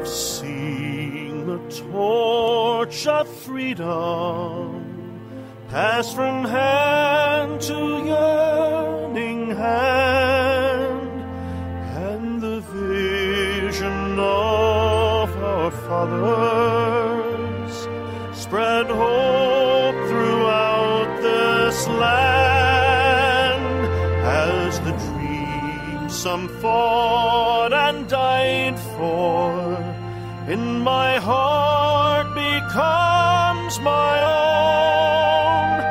seen the torch of freedom pass from hand to yearning hand, and the vision of our fathers spread hope throughout this land, as the dream some fought and died for in my heart becomes my own.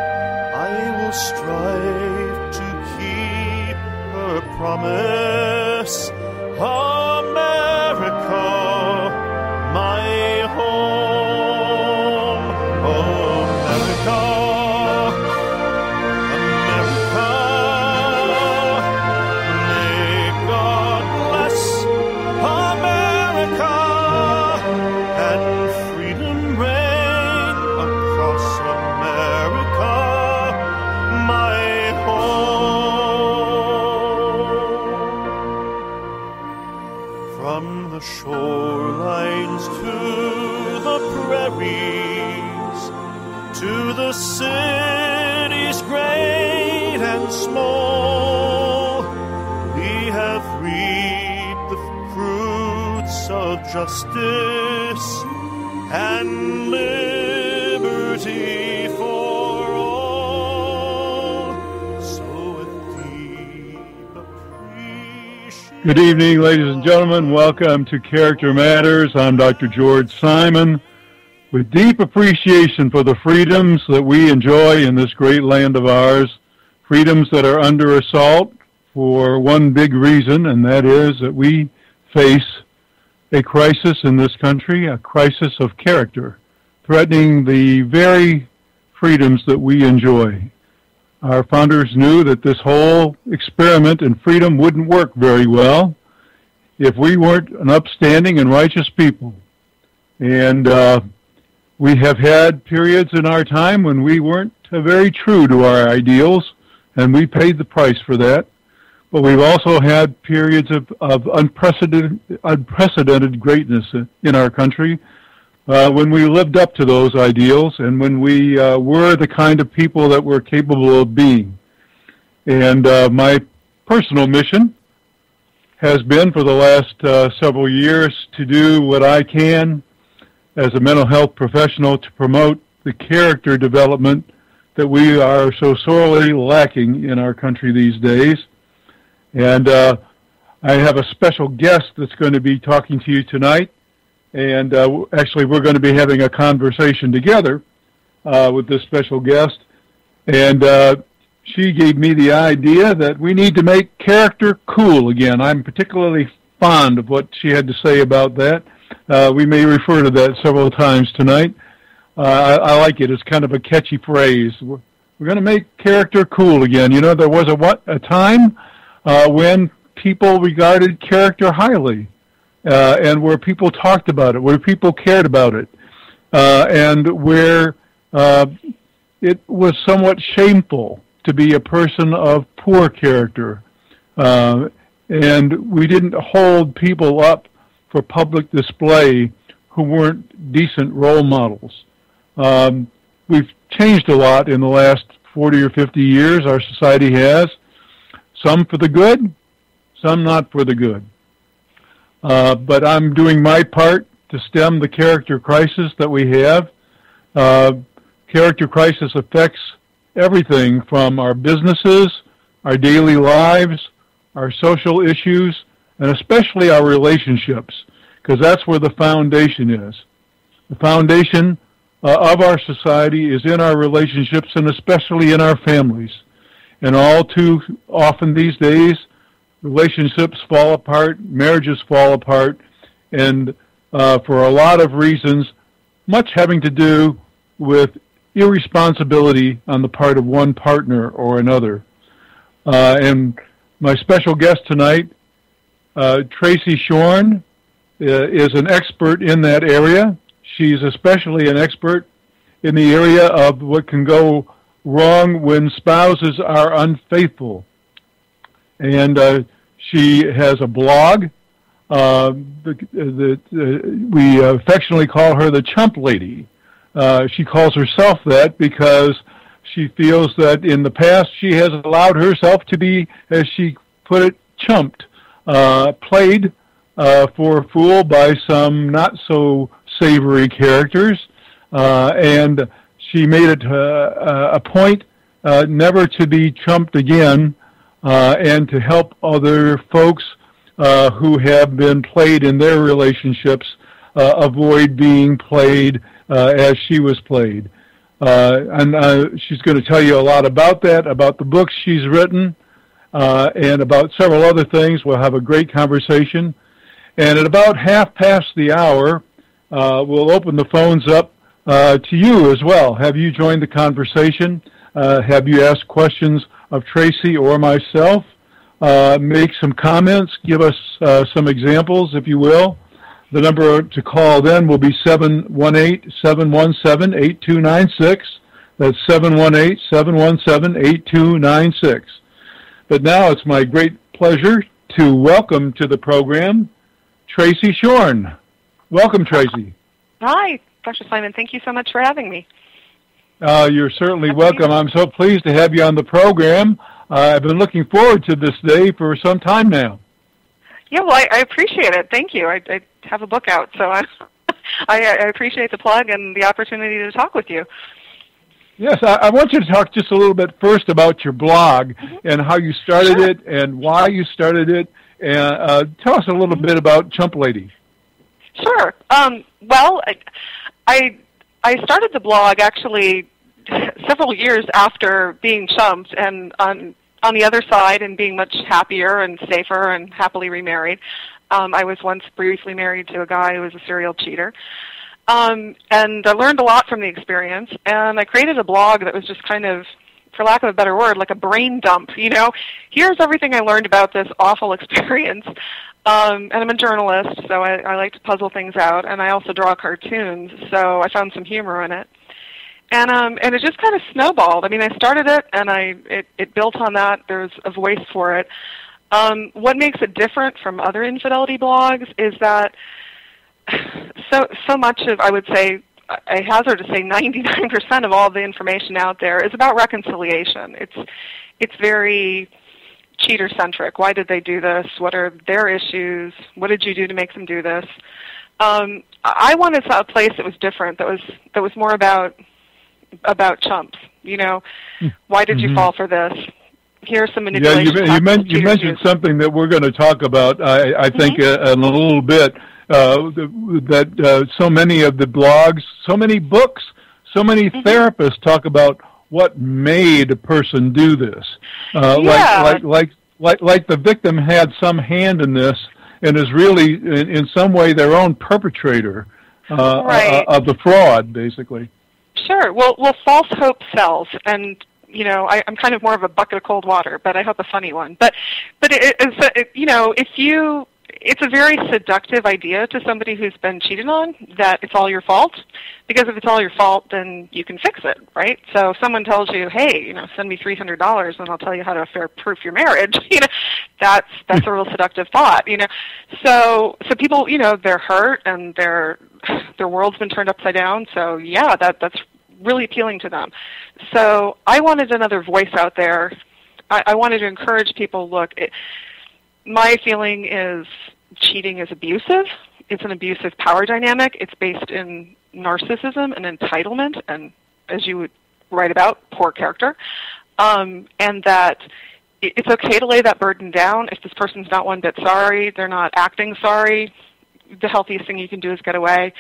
I will strive to keep her promise, America, my home. America, America, may God bless America, and freedom reign across America, my home. From the shorelines to the prairies, to the cities great and small, we have reaped the fruits of justice and liberty for all. So with deep appreciation. Good evening, ladies and gentlemen. Welcome to Character Matters. I'm Dr. George Simon. With deep appreciation for the freedoms that we enjoy in this great land of ours, freedoms that are under assault for one big reason, and that is that we face a crisis in this country, a crisis of character, threatening the very freedoms that we enjoy. Our founders knew that this whole experiment in freedom wouldn't work very well if we weren't an upstanding and righteous people. And we have had periods in our time when we weren't very true to our ideals, and we paid the price for that. But we've also had periods of unprecedented greatness in our country when we lived up to those ideals and when we were the kind of people that we're capable of being. And my personal mission has been for the last several years to do what I can as a mental health professional to promote the character development that we are so sorely lacking in our country these days. And I have a special guest that's going to be talking to you tonight. And actually, we're going to be having a conversation together with this special guest. And she gave me the idea that we need to make character cool again. I'm particularly fond of what she had to say about that. We may refer to that several times tonight. I like it. It's kind of a catchy phrase. We're going to make character cool again. You know, there was a time when people regarded character highly, and where people talked about it, where people cared about it, and where it was somewhat shameful to be a person of poor character. And we didn't hold people up for public display who weren't decent role models. We've changed a lot in the last 40 or 50 years, our society has. Some for the good, some not for the good. But I'm doing my part to stem the character crisis that we have. Character crisis affects everything from our businesses, our daily lives, our social issues, and especially our relationships, because that's where the foundation is. The foundation of our society is in our relationships, and especially in our families. And all too often these days, relationships fall apart, marriages fall apart, and for a lot of reasons, much having to do with irresponsibility on the part of one partner or another. And my special guest tonight, Tracy Shorn, is an expert in that area. She's especially an expert in the area of what can go wrong when spouses are unfaithful. And she has a blog We affectionately call her the chump lady. She calls herself that because she feels that in the past she has allowed herself to be, as she put it, chumped, played for a fool by some not so savory characters, and she made it a point never to be chumped again, and to help other folks who have been played in their relationships avoid being played as she was played. And she's going to tell you a lot about that, about the books she's written, and about several other things. We'll have a great conversation. And at about 1:30, we'll open the phones up to you as well. Have you joined the conversation? Have you asked questions of Tracy or myself? Make some comments. Give us some examples, if you will. The number to call then will be 718-717-8296. That's 718-717-8296. But now it's my great pleasure to welcome to the program Tracy Shorn. Welcome, Tracy. Hi, Dr. Simon. Thank you so much for having me. You're certainly welcome. I'm so pleased to have you on the program. I've been looking forward to this day for some time now. Yeah, well, I appreciate it. Thank you. I have a book out, so I appreciate the plug and the opportunity to talk with you. Yes, I want you to talk just a little bit first about your blog and how you started it and why you started it. And tell us a little bit about Chump Lady. Sure. Well, I started the blog actually several years after being chumped and on the other side and being much happier and safer and happily remarried. I was once briefly married to a guy who was a serial cheater. And I learned a lot from the experience, and I created a blog that was just kind of, for lack of a better word, like a brain dump, you know. Here's everything I learned about this awful experience. And I'm a journalist, so I like to puzzle things out, and I also draw cartoons, so I found some humor in it. And it just kind of snowballed. I mean, I started it, and it built on that. There's a voice for it. What makes it different from other infidelity blogs is that so much of, I would say, I hazard to say 99% of all the information out there is about reconciliation. It's very cheater-centric. Why did they do this? What are their issues? What did you do to make them do this? I wanted a place that was different, that was more about chumps. You know, why did you fall for this? Here's some manipulation. Yeah, you mentioned something that we're going to talk about, I think, in a little bit. That so many of the blogs, so many books, so many therapists talk about what made a person do this. Like the victim had some hand in this and is really, in some way, their own perpetrator of the fraud, basically. Sure. Well, false hope sells, and you know, I'm kind of more of a bucket of cold water, but I hope a funny one. But you know, it's a very seductive idea to somebody who's been cheated on that it's all your fault, because if it's all your fault, then you can fix it, right? So if someone tells you, hey, you know, send me $300 and I'll tell you how to affair-proof your marriage, you know, that's a real seductive thought, you know. So people, you know, they're hurt and their world's been turned upside down. So yeah, that's really appealing to them. So I wanted another voice out there. I wanted to encourage people, look, my feeling is cheating is abusive. It's an abusive power dynamic. It's based in narcissism and entitlement and, as you would write about, poor character. And that it's okay to lay that burden down. If this person's not one bit sorry, they're not acting sorry, the healthiest thing you can do is get away.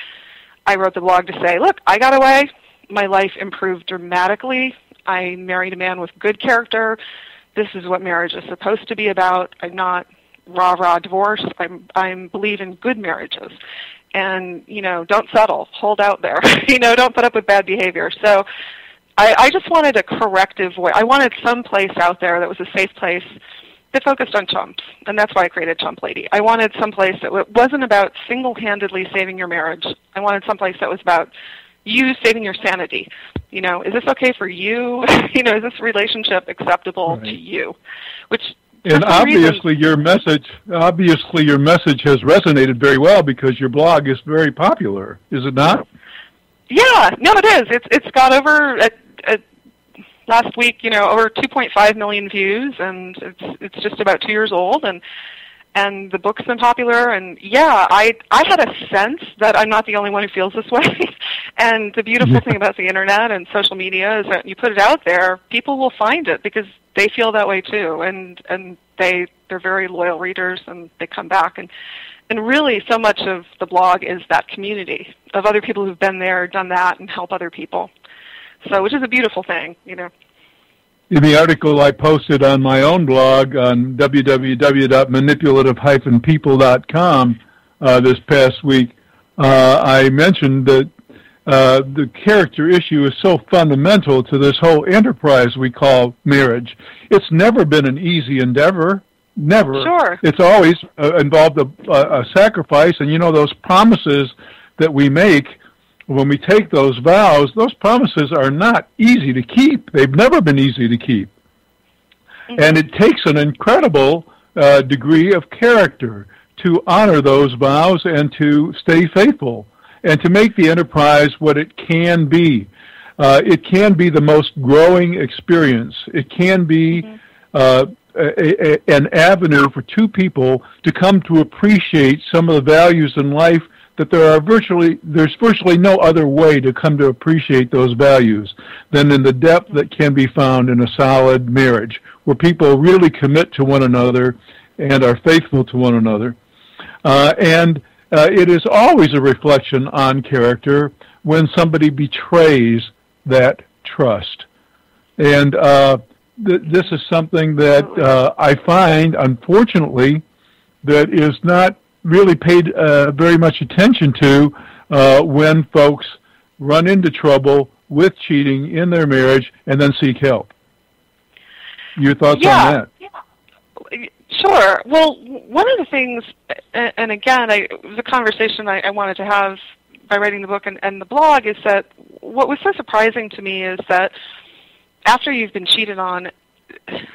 I wrote the blog to say, look, I got away. My life improved dramatically. I married a man with good character. This is what marriage is supposed to be about. I'm not rah-rah divorce. I believe in good marriages. And, you know, don't settle. Hold out there. You know, don't put up with bad behavior. So I just wanted a corrective voice. I wanted some place out there that was a safe place that focused on chumps. And that's why I created Chump Lady. I wanted some place that wasn't about single-handedly saving your marriage. I wanted some place that was about you saving your sanity. You know, is this okay for you? You know, is this relationship acceptable to you? Which And obviously your message has resonated very well because your blog is very popular, is it not? Yeah, no, it is. It's got over last week, over 2.5 million views, and it's just about 2 years old, and the book's been popular. And yeah, I had a sense that I'm not the only one who feels this way. And the beautiful thing about the internet and social media is that you put it out there, people will find it because they feel that way too, and they're very loyal readers, and they come back. And really, so much of the blog is that community of other people who've been there, done that, and help other people. So, which is a beautiful thing, In the article I posted on my own blog on www.manipulative-people.com this past week, I mentioned that the character issue is so fundamental to this whole enterprise we call marriage. It's never been an easy endeavor. Never. Sure. It's always involved a sacrifice, and those promises that we make when we take those vows, those promises are not easy to keep. They've never been easy to keep. Mm-hmm. And it takes an incredible degree of character to honor those vows and to stay faithful and to make the enterprise what it can be. It can be the most growing experience. It can be an avenue for two people to come to appreciate some of the values in life that there's virtually no other way to come to appreciate those values than in the depth that can be found in a solid marriage, where people really commit to one another and are faithful to one another. It is always a reflection on character when somebody betrays that trust. And this is something that I find, unfortunately, that is not really paid very much attention to when folks run into trouble with cheating in their marriage and then seek help. Your thoughts on that? Yeah. Sure. Well, one of the things, and again, it was a conversation I wanted to have by writing the book and the blog, is that what was so surprising to me is that after you've been cheated on,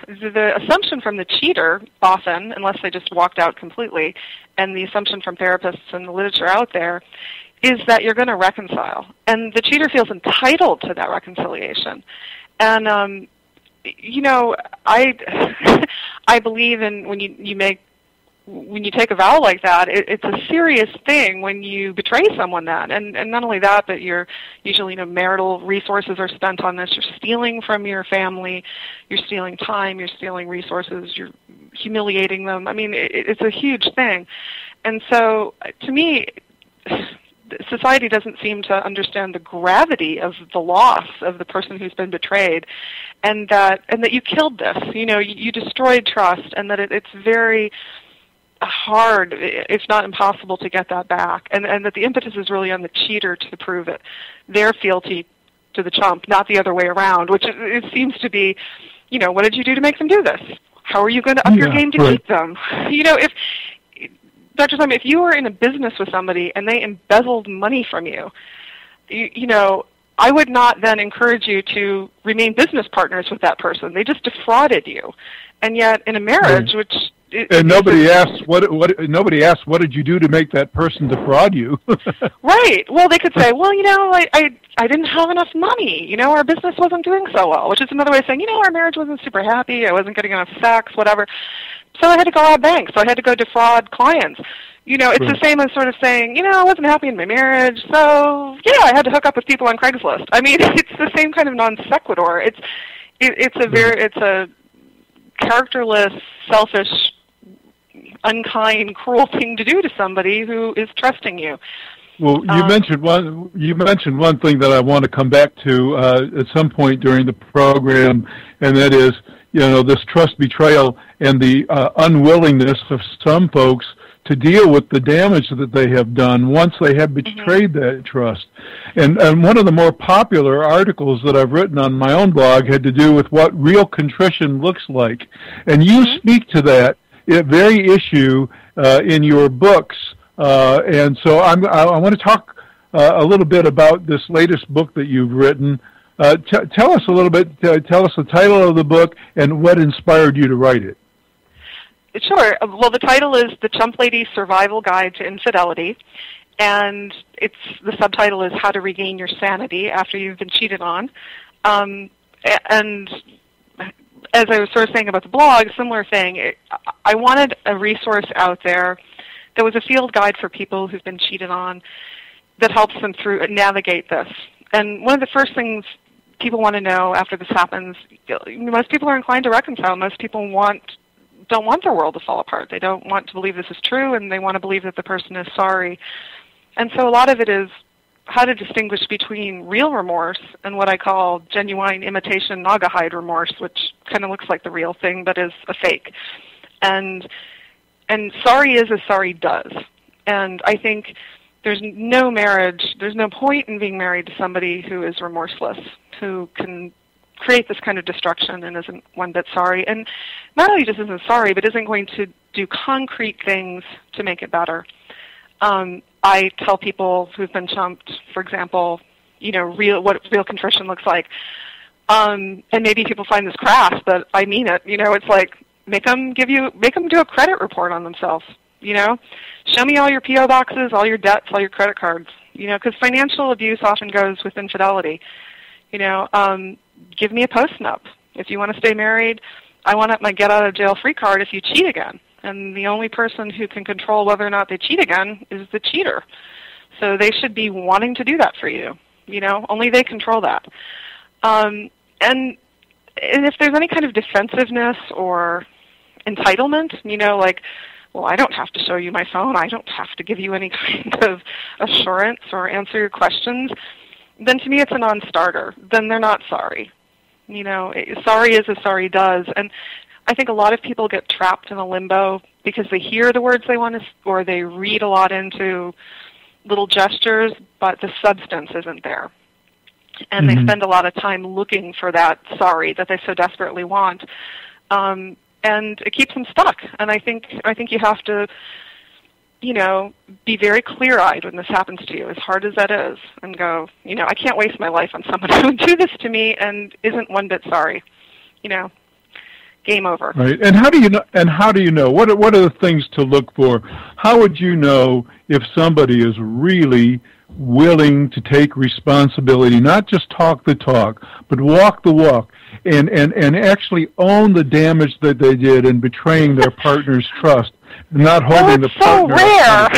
the assumption from the cheater often, unless they just walked out completely, and the assumption from therapists and the literature out there, is that you're going to reconcile. And the cheater feels entitled to that reconciliation. And, I believe in when you take a vow like that, it's a serious thing when you betray someone that. And not only that, but you're usually, marital resources are spent on this. You're stealing from your family. You're stealing time. You're stealing resources. You're humiliating them. I mean, it's a huge thing. And so, to me, society doesn't seem to understand the gravity of the loss of the person who's been betrayed, and that you killed this. You destroyed trust, and that it's very hard, if not impossible, to get that back, and that the impetus is really on the cheater to prove it. Their fealty to the chump, not the other way around, which it seems to be, what did you do to make them do this? How are you going to up your game to keep them? If Dr. Simon, if you were in a business with somebody and they embezzled money from you, I would not then encourage you to remain business partners with that person. They just defrauded you. And yet in a marriage, which... nobody asks what did you do to make that person defraud you? Right. Well, they could say, well, I didn't have enough money. Our business wasn't doing so well, which is another way of saying, our marriage wasn't super happy. I wasn't getting enough sex, whatever. So I had to go rob banks. So I had to go defraud clients. It's the same as sort of saying, I wasn't happy in my marriage, so I had to hook up with people on Craigslist. I mean, it's the same kind of non sequitur. It's a characterless, selfish, unkind, cruel thing to do to somebody who is trusting you. Well, you mentioned one thing that I want to come back to at some point during the program, and that is, this trust betrayal and the unwillingness of some folks to deal with the damage that they have done once they have betrayed that trust. And one of the more popular articles that I've written on my own blog had to do with what real contrition looks like. And you speak to that very issue in your books. And so I want to talk a little bit about this latest book that you've written. Tell us a little bit, tell us the title of the book and what inspired you to write it. Sure. Well, the title is The Chump Lady's Survival Guide to Infidelity, and the subtitle is How to Regain Your Sanity After You've Been Cheated On. And as I was sort of saying about the blog, similar thing, I wanted a resource out there that was a field guide for people who've been cheated on that helps them through navigate this. And one of the first things people want to know after this happens, most people are inclined to reconcile. Most people don't want their world to fall apart. They don't want to believe this is true, and they want to believe that the person is sorry. And so a lot of it is how to distinguish between real remorse and what I call genuine imitation Naugahyde remorse, which kind of looks like the real thing but is a fake. And sorry is as sorry does. And I think there's no point in being married to somebody who is remorseless, who can create this kind of destruction and isn't one bit sorry. And not only just isn't sorry, but isn't going to do concrete things to make it better. I tell people who've been chumped, for example, what real contrition looks like. And maybe people find this crass, but I mean it. It's like make them do a credit report on themselves. Show me all your P.O. boxes, all your debts, all your credit cards. Because financial abuse often goes with infidelity. Give me a post-nup. If you want to stay married, I want my get-out-of-jail-free card if you cheat again. And the only person who can control whether or not they cheat again is the cheater. So they should be wanting to do that for you. Only they control that. And if there's any kind of defensiveness or entitlement, like, well, I don't have to show you my phone. I don't have to give you any kind of assurance or answer your questions, then to me it's a non-starter. Then they're not sorry. Sorry is as sorry does. And I think a lot of people get trapped in a limbo because they hear the words they want to, or they read a lot into little gestures, but the substance isn't there. And they spend a lot of time looking for that sorry that they so desperately want. And it keeps them stuck. And I think you have to, be very clear-eyed when this happens to you, as hard as that is, and go, I can't waste my life on someone who would do this to me and isn't one bit sorry. Game over. Right. And how do you know? What are the things to look for? How would you know if somebody is really willing to take responsibility, not just talk the talk, but walk the walk, and actually own the damage that they did in betraying their partner's trust, and not holding the partner? It's so rare.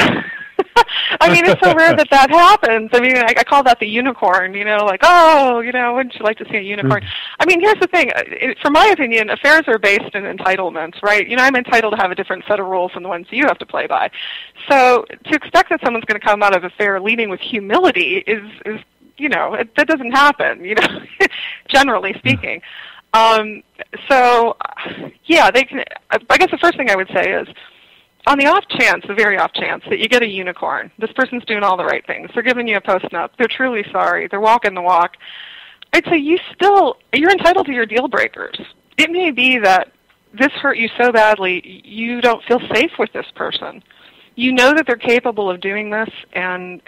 It's so rare that happens. I call that the unicorn, wouldn't you like to see a unicorn? Here's the thing. From my opinion, affairs are based in entitlements, right? I'm entitled to have a different set of rules than the ones you have to play by. So to expect that someone's going to come out of affair leading with humility is that doesn't happen, generally speaking. They can. I guess the first thing I would say is, on the very off chance that you get a unicorn, this person's doing all the right things. They're giving you a post-nup. They're truly sorry. They're walking the walk. I'd say you're entitled to your deal breakers. It may be that this hurt you so badly you don't feel safe with this person. You know that they're capable of doing this, and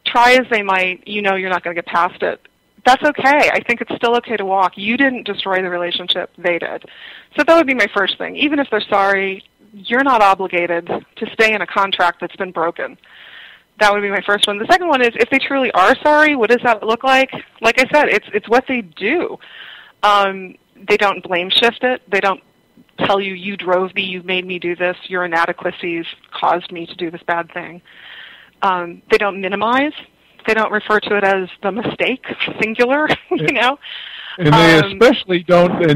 try as they might, you're not going to get past it. That's okay. I think it's still okay to walk. You didn't destroy the relationship. They did. So that would be my first thing. Even if they're sorry, you're not obligated to stay in a contract that's been broken. That would be my first one. The second one is, if they truly are sorry, what does that look like? Like I said, it's what they do. They don't blame shift it. They don't tell you drove me, you made me do this, your inadequacies caused me to do this bad thing. They don't minimize. They don't refer to it as the mistake, singular, And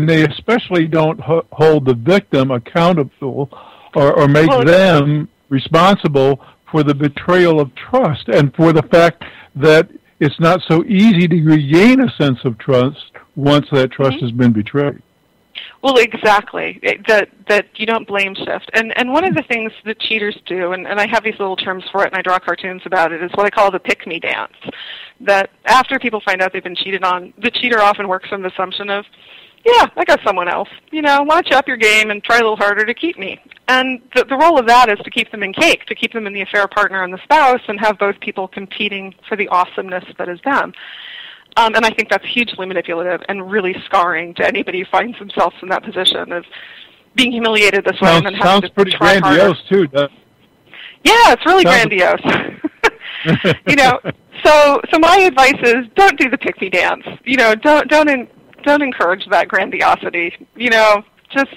they especially don't hold the victim accountable or make them responsible for the betrayal of trust, and for the fact that it's not so easy to regain a sense of trust once that trust has been betrayed. Well, exactly. That you don't blame shift. And one of the things that cheaters do, and I have these little terms for it and I draw cartoons about it, is what I call the pick-me dance. That after people find out they've been cheated on, the cheater often works from the assumption of, yeah, I got someone else. Why don't you up your game and try a little harder to keep me? And the role of that is to keep them in cake, to keep them in the affair partner and the spouse, and have both people competing for the awesomeness that is them. And I think that's hugely manipulative and really scarring to anybody who finds themselves in that position. Is being humiliated this way and then having sounds to pretty try grandiose harder. too, doesn't it? Yeah, it's really Sounds- grandiose. You know, so my advice is don't do the pick-me dance. You know, don't encourage that grandiosity. You know, just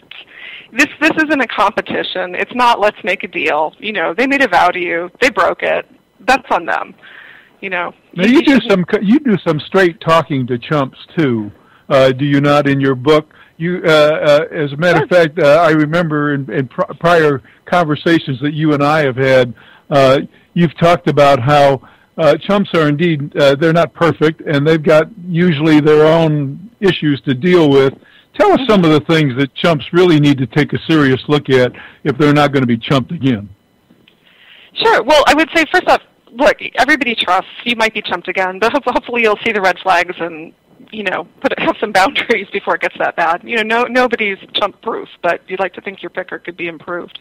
this isn't a competition. It's not let's make a deal. You know, they made a vow to you. They broke it. That's on them. You know. Now you do some straight talking to chumps too, do you not? In your book, you as a matter of fact, I remember in prior conversations that you and I have had, you've talked about how chumps are indeed they're not perfect and they've got usually their own issues to deal with. Tell us some of the things that chumps really need to take a serious look at if they're not going to be chumped again. Sure. Well, I would say first off, look, everybody trusts. You might be chumped again, but hopefully you'll see the red flags and, you know, have some boundaries before it gets that bad. You know, nobody's chump-proof, but you'd like to think your picker could be improved.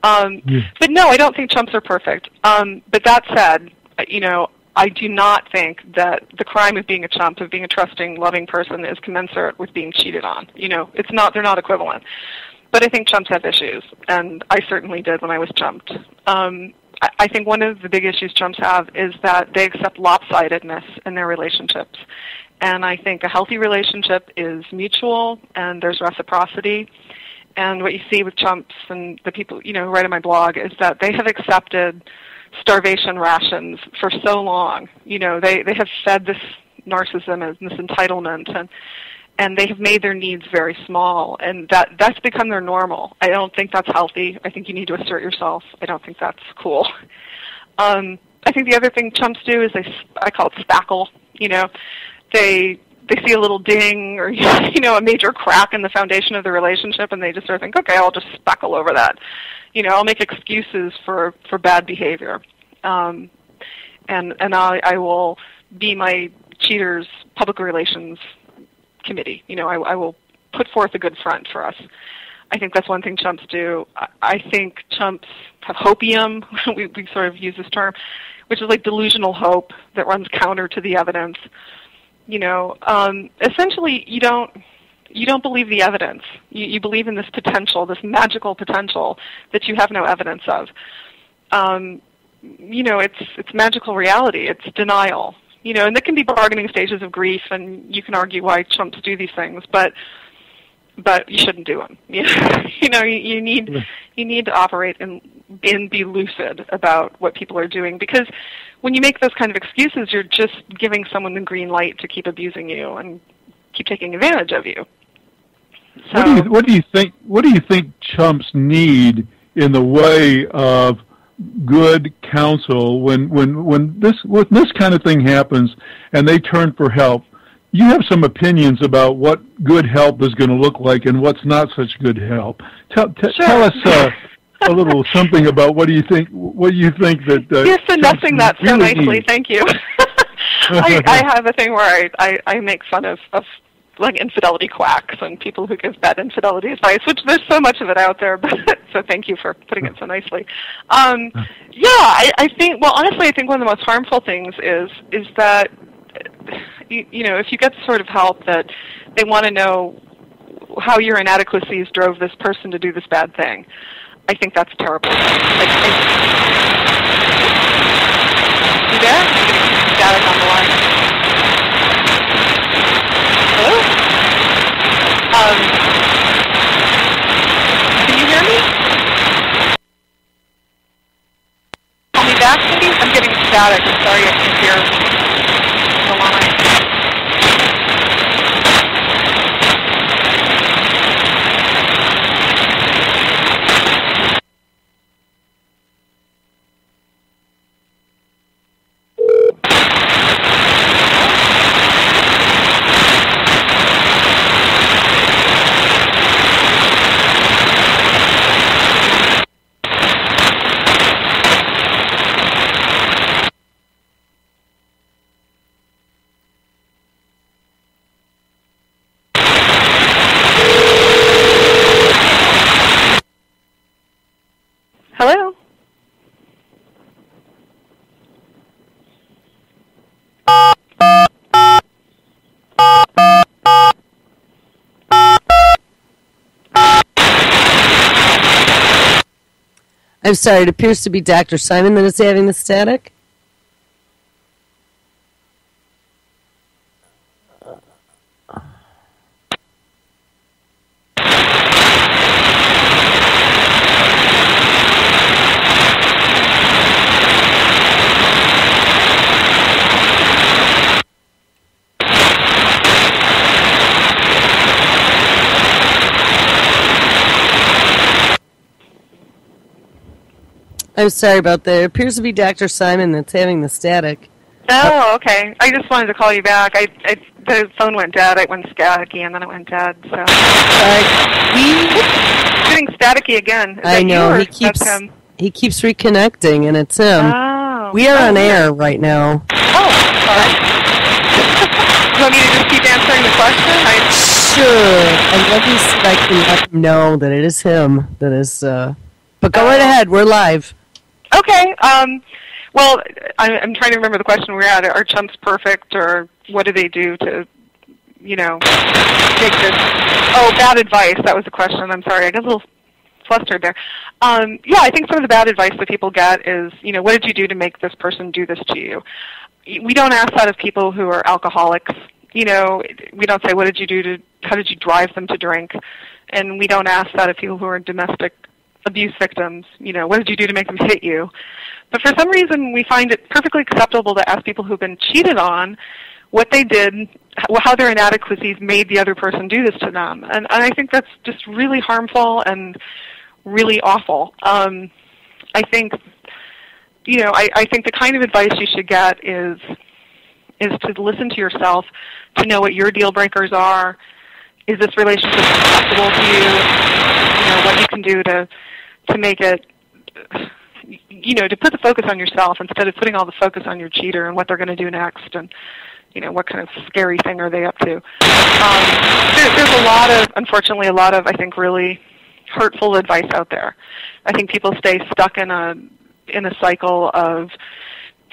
But no, I don't think chumps are perfect. But that said, you know, I do not think that the crime of being a chump, of being a trusting, loving person, is commensurate with being cheated on. You know, it's not. They're not equivalent. But I think chumps have issues, and I certainly did when I was chumped. I think one of the big issues chumps have is that they accept lopsidedness in their relationships. And I think a healthy relationship is mutual, and there's reciprocity. And what you see with chumps and the people, you know, who write on my blog is that they have accepted starvation rations for so long. You know, they have fed this narcissism and this entitlement, and they have made their needs very small, and that's become their normal. I don't think that's healthy. I think you need to assert yourself. I don't think that's cool. I think the other thing chumps do is I call it spackle. You know, they see a little ding or, you know, a major crack in the foundation of the relationship, and they just sort of think, okay, I'll just spackle over that. You know, I'll make excuses for bad behavior, and I will be my cheater's public relations committee. You know, I will put forth a good front for us. I think that's one thing chumps do. I think chumps have hopium. we sort of use this term, which is like delusional hope that runs counter to the evidence. You know, essentially, you don't believe the evidence. You believe in this potential, this magical potential that you have no evidence of. You know, it's magical reality. It's denial. You know, and there can be bargaining stages of grief, and you can argue why chumps do these things, but you shouldn't do them. You know, you need to operate and be lucid about what people are doing, because when you make those kind of excuses, you're just giving someone the green light to keep abusing you and keep taking advantage of you. So, what do you think? What do you think chumps need in the way of good counsel when this kind of thing happens and they turn for help? You have some opinions about what good help is going to look like and what's not such good help. Tell us a little something about what do you think that you're finessing that so really nicely. need. Thank you. I have a thing where I make fun of like infidelity quacks and people who give bad infidelity advice, which there's so much of it out there. But so thank you for putting it so nicely. I think. Well, honestly, I think one of the most harmful things is that you know, if you get the sort of help that they want to know how your inadequacies drove this person to do this bad thing, I think that's terrible. You there? I'm getting some static on the line. Hello? Can you hear me? Call me back, maybe? I'm getting static. I'm sorry I can't hear the line. I'm sorry, it appears to be Dr. Simon that is having the static. I'm sorry about that. It appears to be Dr. Simon that's having the static. Oh, okay. I just wanted to call you back. The phone went dead. It went staticky, and then it went dead. So it's getting staticky again. Is I know. That's him? He keeps reconnecting, and it's him. Oh. We are on air right now. Oh, sorry. You want me to just keep answering the question? Sure. And let me see if I can let him know that it is him. That is. But go right ahead. We're live. Okay. Well, I'm trying to remember the question we were at. Are chumps perfect, or what do they do to, make this? Oh, bad advice. That was the question. I'm sorry. I got a little flustered there. Yeah, I think some of the bad advice that people get is, what did you do to make this person do this to you? We don't ask that of people who are alcoholics. We don't say, how did you drive them to drink? And we don't ask that of people who are domestic abuse victims, what did you do to make them hit you? But for some reason, we find it perfectly acceptable to ask people who've been cheated on what they did, how their inadequacies made the other person do this to them. And I think that's just really harmful and really awful. I think, I think the kind of advice you should get is to listen to yourself, to know what your deal breakers are. Is this relationship acceptable to you? What you can do to make it, to put the focus on yourself instead of putting all the focus on your cheater and what they're going to do next and, what kind of scary thing are they up to. There's unfortunately, a lot of, I think, really hurtful advice out there. I think people stay stuck in a cycle of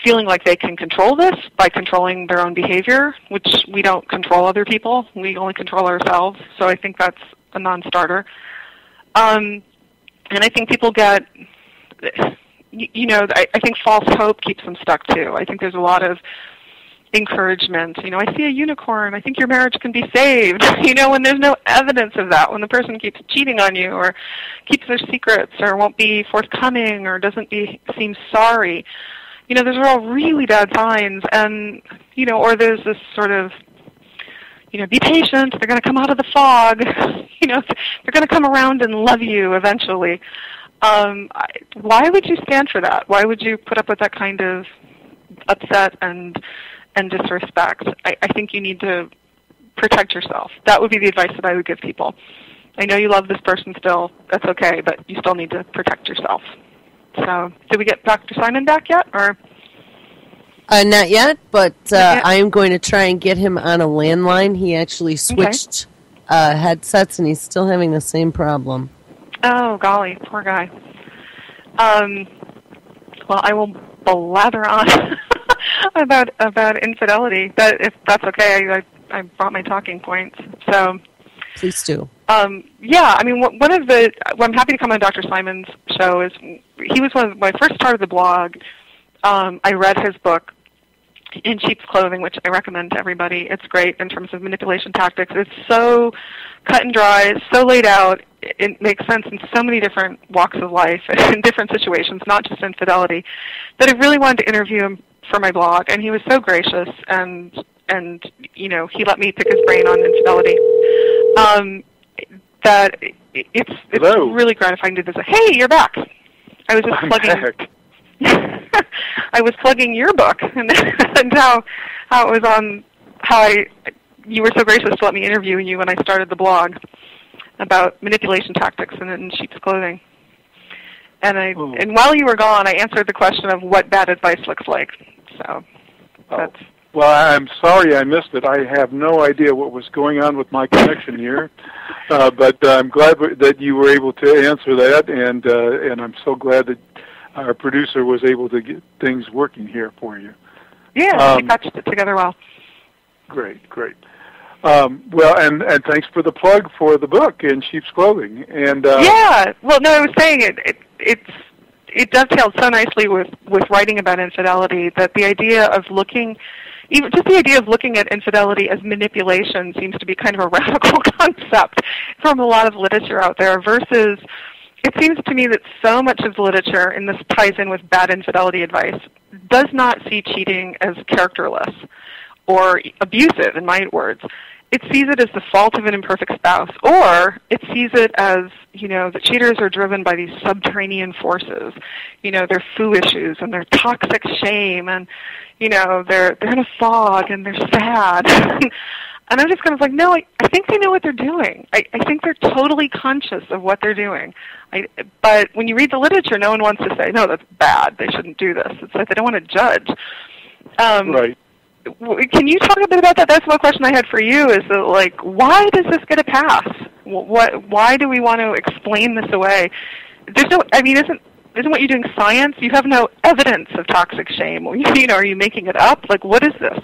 feeling like they can control this by controlling their own behavior, which we don't control other people. We only control ourselves. So I think that's a non-starter. And I think people get, I think false hope keeps them stuck too. I think there's a lot of encouragement. I see a unicorn. I think your marriage can be saved. When there's no evidence of that, when the person keeps cheating on you or keeps their secrets or won't be forthcoming or doesn't seem sorry. Those are all really bad signs. And, or there's this sort of, be patient. They're going to come out of the fog. They're going to come around and love you eventually. Why would you stand for that? Why would you put up with that kind of upset and disrespect? I think you need to protect yourself. That would be the advice that I would give people. I know you love this person still. That's okay, but you still need to protect yourself. So, did we get Dr. Simon back yet, or? Not yet, but I am going to try and get him on a landline. He actually switched headsets, and he's still having the same problem. Oh, golly, poor guy. Well, I will blather on about infidelity, but if that's okay, I brought my talking points. So, please do. Yeah, I mean, I'm happy to come on Dr. Simon's show. He was when I first started the blog. I read his book, In Sheep's Clothing, which I recommend to everybody. It's great in terms of manipulation tactics. It's so cut and dry, it's so laid out. It makes sense in so many different walks of life and in different situations, not just infidelity, that I really wanted to interview him for my blog. And he was so gracious, and he let me pick his brain on infidelity. That it's really gratifying to visit. Hey, you're back. I was just plugging. I was plugging your book and how it was on you were so gracious to let me interview you when I started the blog about manipulation tactics in sheep's clothing. And while you were gone, I answered the question of what bad advice looks like. So that's. Well, I'm sorry I missed it. I have no idea what was going on with my connection here, but I'm glad that you were able to answer that, and I'm so glad that our producer was able to get things working here for you. Yeah, he patched it together well. Great. Well, and thanks for the plug for the book In Sheep's Clothing. And yeah, well, no, I was saying it's it dovetailed so nicely with writing about infidelity that the idea of looking, even just the idea of looking at infidelity as manipulation seems to be kind of a radical concept from a lot of literature out there, versus it seems to me that so much of the literature, and this ties in with bad infidelity advice, does not see cheating as characterless or abusive, in my words. It sees it as the fault of an imperfect spouse, or it sees it as, the cheaters are driven by these subterranean forces, their foo issues and their toxic shame, and, they're in a fog and they're sad. And I'm just kind of like, no, I think they know what they're doing. I think they're totally conscious of what they're doing. But when you read the literature, no one wants to say, no, that's bad, they shouldn't do this. It's like they don't want to judge. Right. Can you talk a bit about that? That's one question I had for you, is that, like, why does this get a pass? Why do we want to explain this away? Isn't what you're doing science? You have no evidence of toxic shame. Are you making it up? Like, what is this?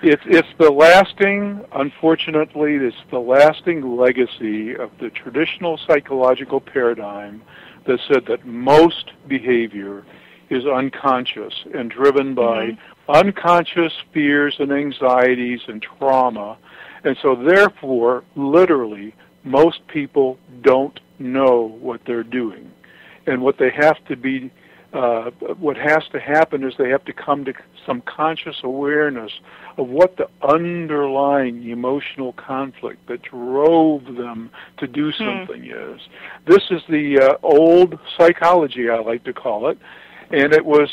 It's the lasting, unfortunately, it's the lasting legacy of the traditional psychological paradigm that said that most behavior is unconscious and driven by unconscious fears and anxieties and trauma. And so therefore, literally, most people don't know what they're doing. And what they have to be, what has to happen is they have to come to some conscious awareness of what the underlying emotional conflict that drove them to do something is. This is the old psychology, I like to call it, and it was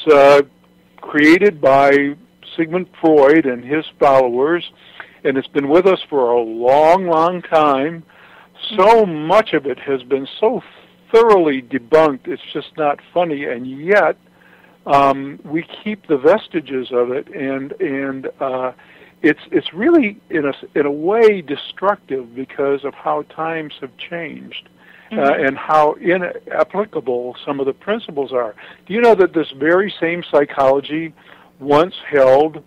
created by Sigmund Freud and his followers, and it's been with us for a long, long time. So much of it has been so thoroughly debunked, it's just not funny, and yet we keep the vestiges of it, and it's really in a way destructive because of how times have changed. And how inapplicable some of the principles are. Do you know that this very same psychology once held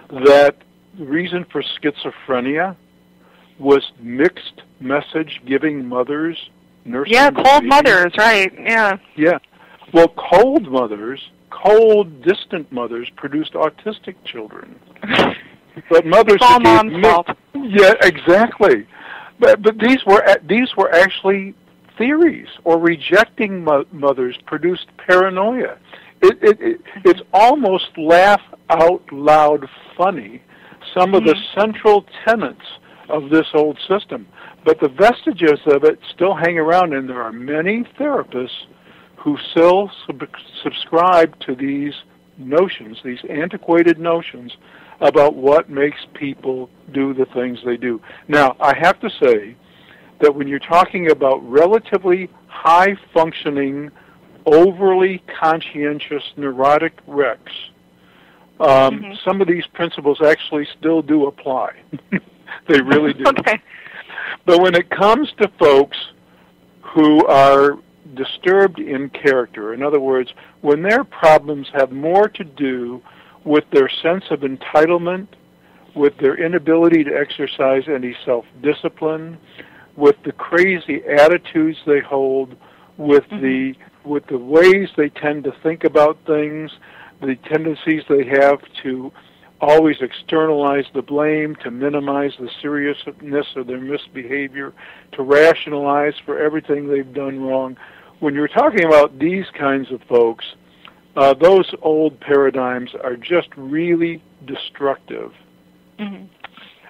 that the reason for schizophrenia was mixed message giving mothers, nursing cold mothers, right, yeah. Yeah. Well, cold, distant mothers produced autistic children. But mothers... It's all mom's fault. Yeah, exactly. But these were actually theories, or rejecting mothers produced paranoia. It's almost laugh out loud funny, some of the central tenets of this old system. But the vestiges of it still hang around, and there are many therapists who still subscribe to these notions, these antiquated notions about what makes people do the things they do. Now, I have to say that when you're talking about relatively high-functioning, overly conscientious, neurotic wrecks, some of these principles actually still do apply. They really do. Okay. But when it comes to folks who are disturbed in character, in other words, when their problems have more to do with their sense of entitlement, with their inability to exercise any self-discipline, with the crazy attitudes they hold, with the ways they tend to think about things, the tendencies they have to always externalize the blame, to minimize the seriousness of their misbehavior, to rationalize for everything they've done wrong. When you're talking about these kinds of folks, those old paradigms are just really destructive. And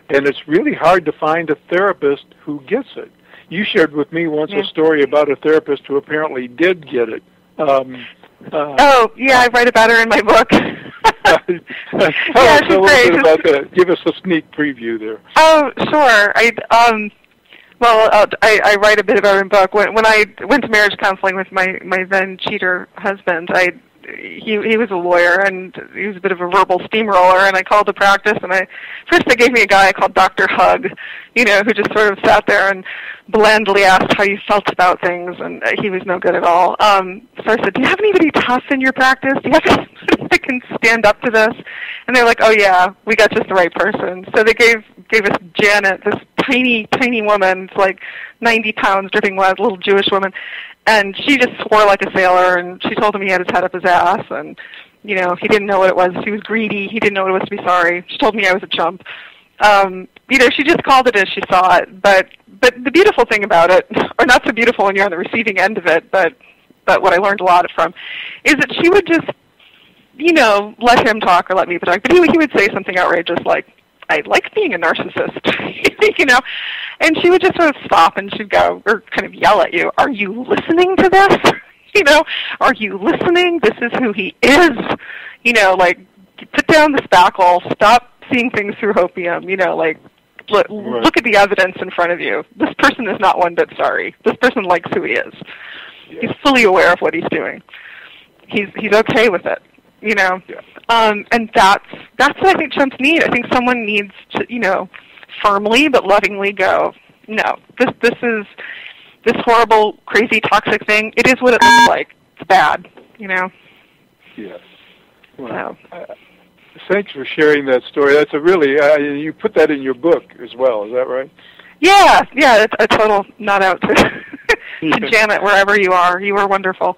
it's really hard to find a therapist who gets it. You shared with me once a story about a therapist who apparently did get it. I write about her in my book. Tell us a little bit about that. Give us a sneak preview there. Oh, sure. I write a bit about her in the book. When I went to marriage counseling with my then cheater husband, he was a lawyer, and he was a bit of a verbal steamroller, and I called the practice, and first they gave me a guy called Dr. Hug, who just sort of sat there and blandly asked how you felt about things, and he was no good at all. So I said, do you have anybody tough in your practice? Do you have anybody that can stand up to this? And they're like, oh yeah, we got just the right person. So they gave us Janet, this tiny, tiny woman, like 90 pounds, dripping wet, little Jewish woman. And she just swore like a sailor, and she told him he had his head up his ass, and, you know, he didn't know what it was. He was greedy. He didn't know what it was to be sorry. She told me I was a chump. You know, she just called it as she saw it. But the beautiful thing about it, or not so beautiful when you're on the receiving end of it, but what I learned a lot from, is that she would just, you know, let him talk or let me talk. But he would say something outrageous like, I like being a narcissist, you know, and she would just sort of stop and she'd go, or kind of yell at you, are you listening to this? You know, are you listening? This is who he is. You know, like, put down the spackle, stop seeing things through opium, you know, like, look at the evidence in front of you. This person is not one bit sorry. This person likes who he is. Yeah. He's fully aware of what he's doing. He's okay with it, you know. Yeah. And that's what I think chumps need. I think someone needs to, you know, firmly but lovingly go, no, this is this horrible, crazy, toxic thing. It is what it looks like. It's bad, you know. Yes. Well, thanks for sharing that story. That's a really you put that in your book as well. Is that right? Yeah. It's a total nut out to Janet wherever you are. You were wonderful.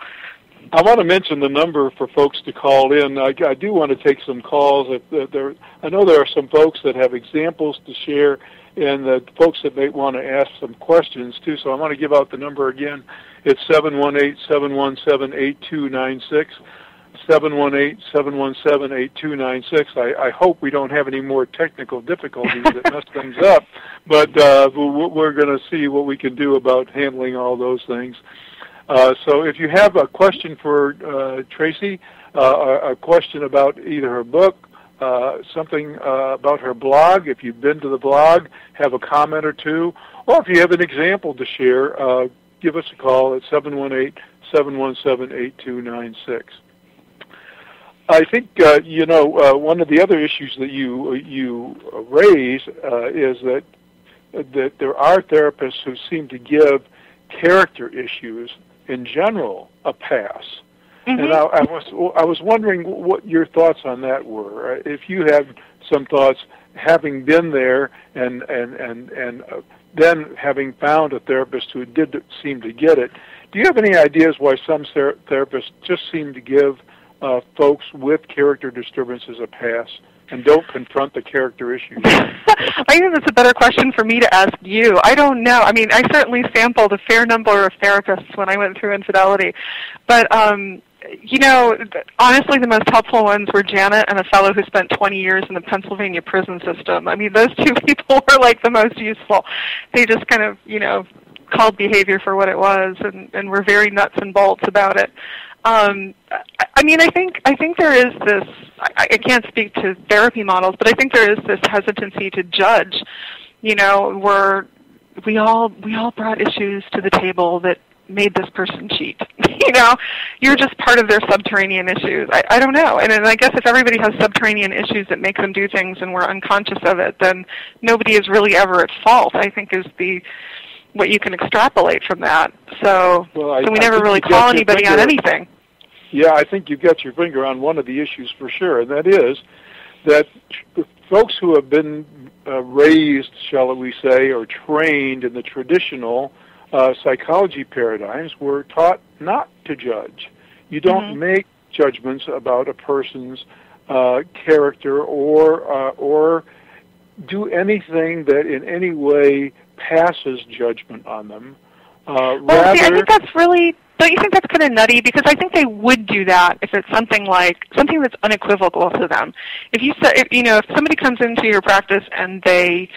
I want to mention the number for folks to call in. I do want to take some calls. I know there are some folks that have examples to share, and the folks that may want to ask some questions too. So I want to give out the number again. It's 718-717-8296. 718-717-8296. I hope we don't have any more technical difficulties that mess things up, but we're going to see what we can do about handling all those things. So if you have a question for Tracy, a question about either her book, something about her blog, if you've been to the blog, have a comment or two, or if you have an example to share, give us a call at 718-717-8296. I think, one of the other issues that you raise is that there are therapists who seem to give character issues in general a pass. Mm-hmm. And I was wondering what your thoughts on that were. If you had some thoughts, having been there and then having found a therapist who did seem to get it, do you have any ideas why some therapists just seem to give folks with character disturbances a pass and don't confront the character issues? I think that's a better question for me to ask you. I don't know. I mean, I certainly sampled a fair number of therapists when I went through Infidelity. But, you know, honestly, the most helpful ones were Janet and a fellow who spent 20 years in the Pennsylvania prison system. I mean, those two people were like the most useful. They just kind of, you know, called behavior for what it was and were very nuts and bolts about it. I mean, I think there is this, I can't speak to therapy models, but I think there is this hesitancy to judge, you know, we all brought issues to the table that made this person cheat. You know, you're just part of their subterranean issues. I don't know. And I guess if everybody has subterranean issues that make them do things and we're unconscious of it, then nobody is really ever at fault, I think is what you can extrapolate from that. So we never really call anybody on anything. Yeah, I think you've got your finger on one of the issues for sure, and that is that folks who have been raised, shall we say, or trained in the traditional psychology paradigms were taught not to judge. You don't make judgments about a person's character or do anything that in any way passes judgment on them. I think that's really... Don't you think that's kind of nutty? Because I think they would do that if it's something that's unequivocal to them. If somebody comes into your practice and they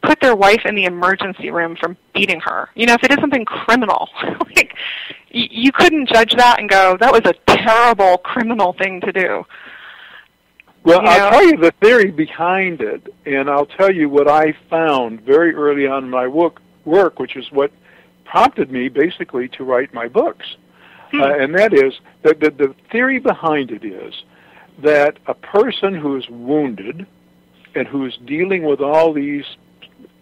put their wife in the emergency room from beating her, you know, if it is something criminal, like you couldn't judge that and go, that was a terrible criminal thing to do. Well, I'll tell you the theory behind it, and I'll tell you what I found very early on in my work, which is what prompted me basically to write my books. And that is that the theory behind it is that a person who is wounded and who is dealing with all these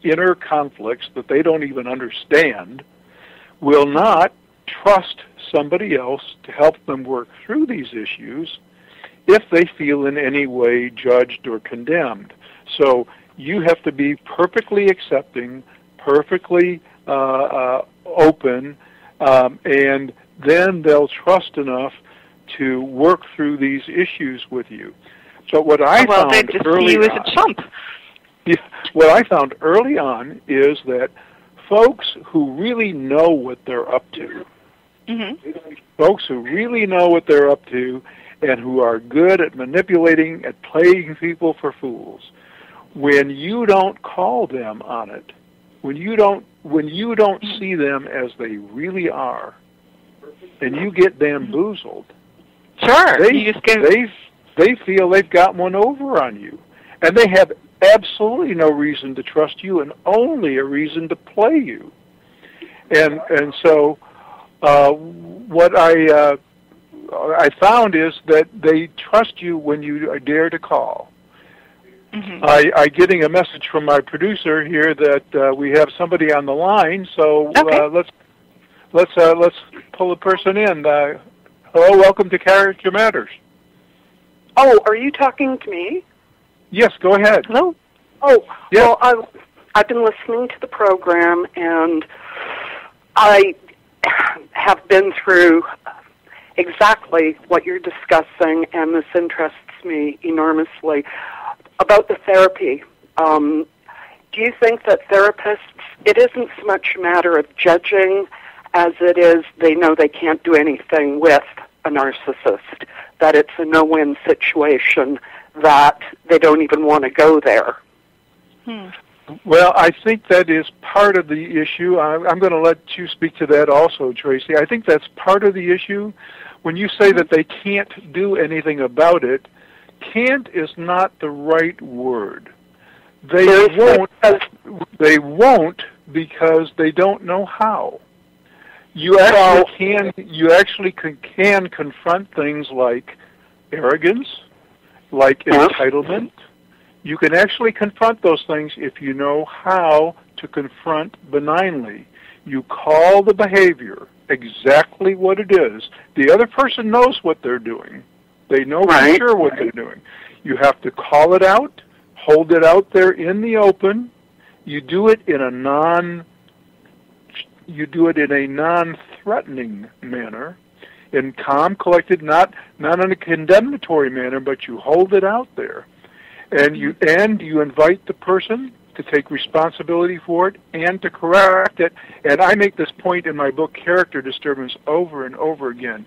inner conflicts that they don't even understand will not trust somebody else to help them work through these issues if they feel in any way judged or condemned. So You have to be perfectly accepting, perfectly open, and then they'll trust enough to work through these issues with you. But what I found they just early see you as on, a chump. Yeah, what I found early on is that folks who really know what they're up to, folks who really know what they're up to and who are good at manipulating, at playing people for fools, when you don't call them on it, when you don't see them as they really are, and you get bamboozled, they feel they've got one over on you, and they have absolutely no reason to trust you, and only a reason to play you. And so what I found is that they trust you when you dare to call. I getting a message from my producer here that we have somebody on the line, so let's pull the person in. Hello, welcome to Character Matters. Oh, are you talking to me? Yes, go ahead. Hello. Oh, yes. Well, I've been listening to the program, and I have been through exactly what you're discussing, and this interests me enormously. About the therapy, do you think that therapists, it isn't so much a matter of judging as it is they know they can't do anything with a narcissist, that it's a no-win situation, that they don't even want to go there? Well, I think that is part of the issue. I'm going to let you speak to that also, Tracy. I think that's part of the issue. When you say that they can't do anything about it, can't is not the right word. They won't because they don't know how. You actually can confront things like arrogance, like entitlement. You can actually confront those things if you know how to confront benignly. You call the behavior exactly what it is. The other person knows what they're doing. They know for sure what they're doing. You have to call it out, hold it out there in the open. You do it in a non-threatening manner, in calm, collected, not in a condemnatory manner, but you hold it out there. And you invite the person to take responsibility for it and to correct it. And I make this point in my book, Character Disturbance, over and over again.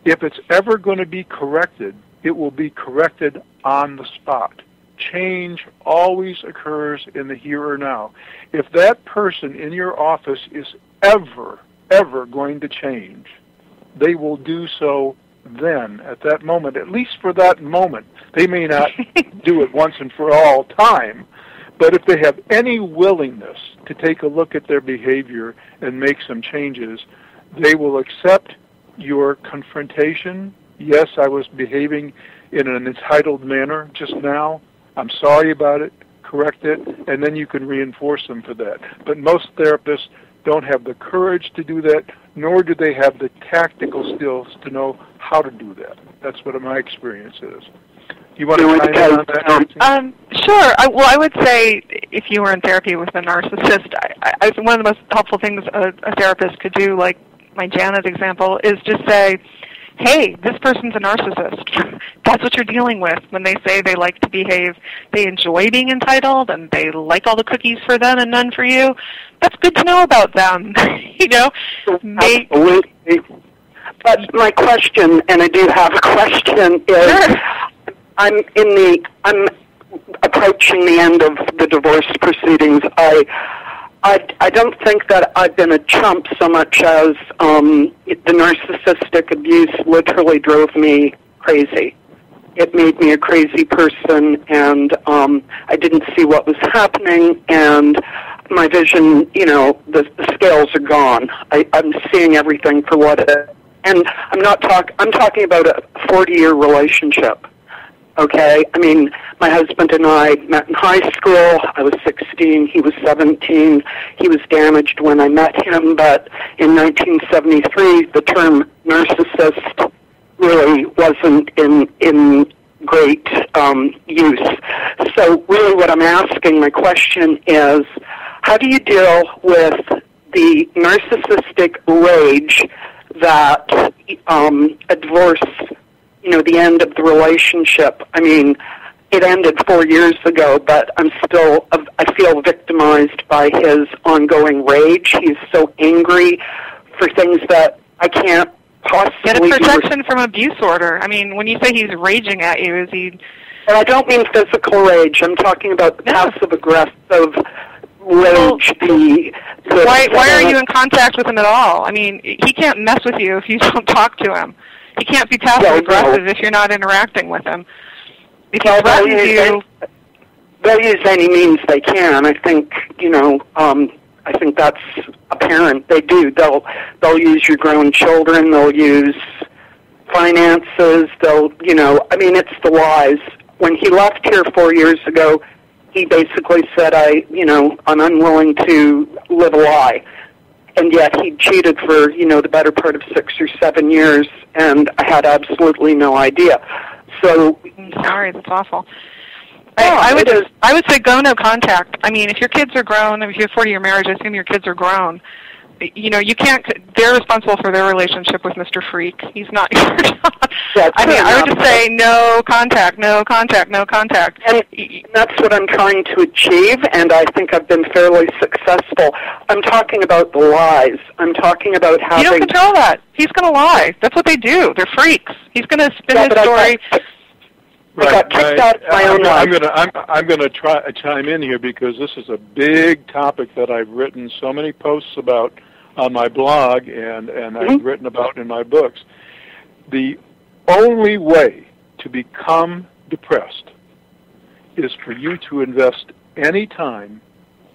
If it's ever going to be corrected, it will be corrected on the spot. Change always occurs in the here or now. If that person in your office is ever going to change, they will do so then, at that moment, at least for that moment. They may not do it once and for all time, but if they have any willingness to take a look at their behavior and make some changes, they will accept your confrontation. Yes, I was behaving in an entitled manner just now. I'm sorry about it. Correct it, and then you can reinforce them for that. But most therapists don't have the courage to do that, nor do they have the tactical skills to know how to do that. That's what my experience is. You want to chime in on that? Sure. I would say if you were in therapy with a narcissist, I think one of the most helpful things a therapist could do, like my Janet example, is just say, hey, this person's a narcissist. That's what you're dealing with when they say they like to behave. They enjoy being entitled, and they like all the cookies for them and none for you. That's good to know about them. Absolutely. But my question, and I do have a question, is sure. I'm approaching the end of the divorce proceedings. I don't think that I've been a chump so much as the narcissistic abuse literally drove me crazy. It made me a crazy person, and I didn't see what was happening, and my vision, the scales are gone. I'm seeing everything for what it is. And I'm talking about a 40-year relationship. Okay, I mean, my husband and I met in high school. I was 16, he was 17. He was damaged when I met him, but in 1973, the term narcissist really wasn't in great use. So really what I'm asking, my question is, how do you deal with the narcissistic rage that a divorce, the end of the relationship? I mean, it ended 4 years ago, but I feel victimized by his ongoing rage. He's so angry for things that I can't possibly... Get a protection from abuse order. I mean, when you say he's raging at you, is he... Well, I don't mean physical rage. I'm talking about the passive-aggressive rage. Why are you in contact with him at all? I mean, he can't mess with you if you don't talk to him. He can't be passive-aggressive if you're not interacting with him. If he threatens you... They'll use any means they can. I think, I think that's apparent. They do. They'll use your grown children. They'll use finances. It's the lies. When he left here 4 years ago, he basically said, I'm unwilling to live a lie. And yet he cheated for, the better part of 6 or 7 years, and I had absolutely no idea. So... I'm sorry, that's awful. I would say go no contact. I mean, if your kids are grown, if you're 40 year marriage, I assume your kids are grown. You can't. They're responsible for their relationship with Mr. Freak. He's not. I would just say no contact, no contact, no contact. And that's what I'm trying to achieve, and I think I've been fairly successful. I'm talking about the lies. I'm talking about having... You don't control that. He's going to lie. That's what they do. They're freaks. He's going to spin his story. Right. I'm going to try chime in here because this is a big topic that I've written so many posts about on my blog and I've written about in my books. The only way to become depressed is for you to invest any time